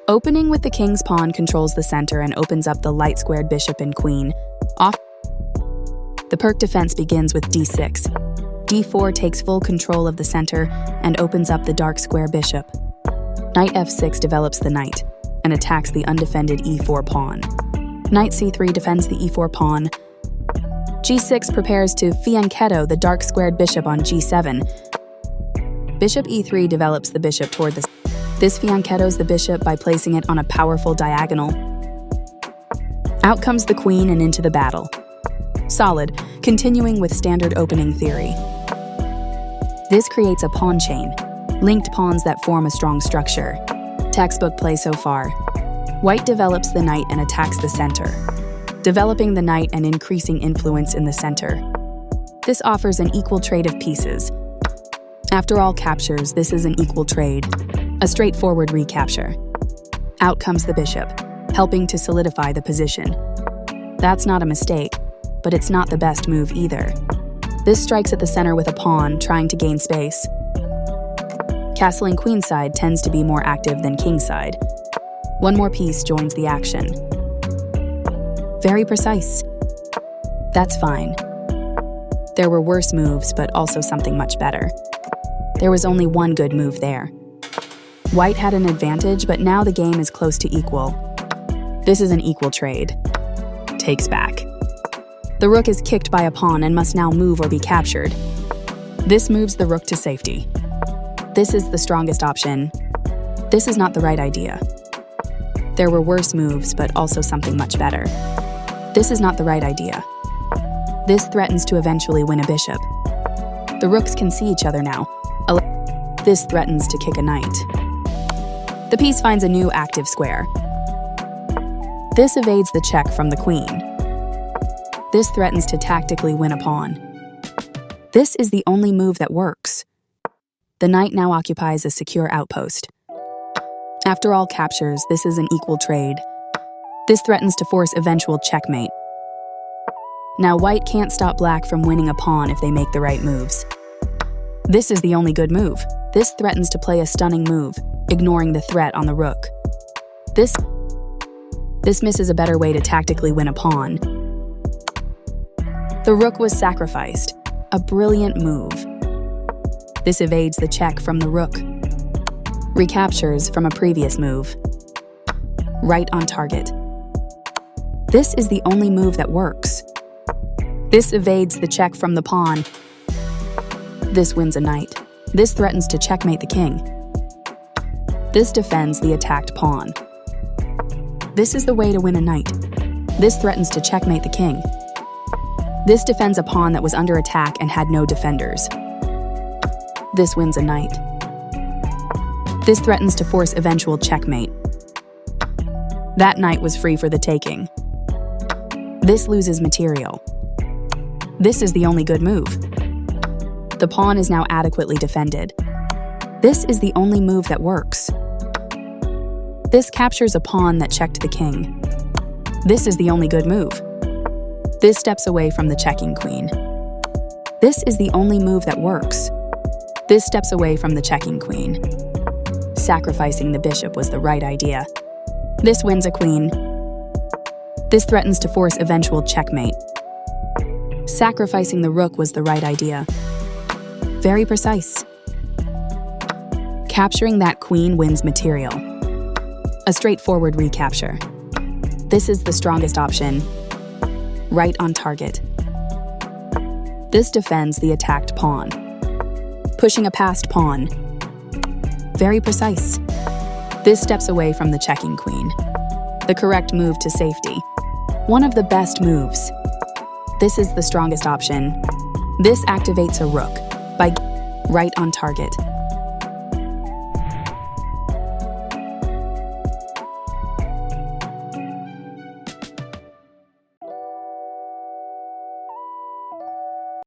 Opening with the king's pawn controls the center and opens up the light-squared bishop and queen. The Pirc defense begins with d6. d4 takes full control of the center and opens up the dark square bishop. Knight f6 develops the knight and attacks the undefended e4 pawn. Knight c3 defends the e4 pawn. g6 prepares to fianchetto the dark squared bishop on g7. Bishop e3 develops the bishop toward the This fianchettos the bishop by placing it on a powerful diagonal. Out comes the queen and into the battle. Solid, continuing with standard opening theory. This creates a pawn chain, linked pawns that form a strong structure. Textbook play so far. White develops the knight and attacks the center, developing the knight and increasing influence in the center. This offers an equal trade of pieces. After all captures, this is an equal trade. A straightforward recapture. Out comes the bishop, helping to solidify the position. That's not a mistake, but it's not the best move either. This strikes at the center with a pawn, trying to gain space. Castling queenside tends to be more active than kingside. One more piece joins the action. Very precise. That's fine. There were worse moves, but also something much better. There was only one good move there. White had an advantage, but now the game is close to equal. This is an equal trade. Takes back. The rook is kicked by a pawn and must now move or be captured. This moves the rook to safety. This is the strongest option. This is not the right idea. There were worse moves, but also something much better. This is not the right idea. This threatens to eventually win a bishop. The rooks can see each other now. This threatens to kick a knight. The piece finds a new active square. This evades the check from the queen. This threatens to tactically win a pawn. This is the only move that works. The knight now occupies a secure outpost. After all captures, this is an equal trade. This threatens to force eventual checkmate. Now white can't stop black from winning a pawn if they make the right moves. This is the only good move. This threatens to play a stunning move, ignoring the threat on the rook. This misses a better way to tactically win a pawn. The rook was sacrificed. A brilliant move. This evades the check from the rook. Recaptures from a previous move. Right on target. This is the only move that works. This evades the check from the pawn. This wins a knight. This threatens to checkmate the king. This defends the attacked pawn. This is the way to win a knight. This threatens to checkmate the king. This defends a pawn that was under attack and had no defenders. This wins a knight. This threatens to force eventual checkmate. That knight was free for the taking. This loses material. This is the only good move. The pawn is now adequately defended. This is the only move that works. This captures a pawn that checked the king. This is the only good move. This steps away from the checking queen. This is the only move that works. This steps away from the checking queen. Sacrificing the bishop was the right idea. This wins a queen. This threatens to force eventual checkmate. Sacrificing the rook was the right idea. Very precise. Capturing that queen wins material. A straightforward recapture. This is the strongest option. Right on target. This defends the attacked pawn. Pushing a passed pawn. Very precise. This steps away from the checking queen. The correct move to safety. One of the best moves. This is the strongest option. This activates a rook by right on target.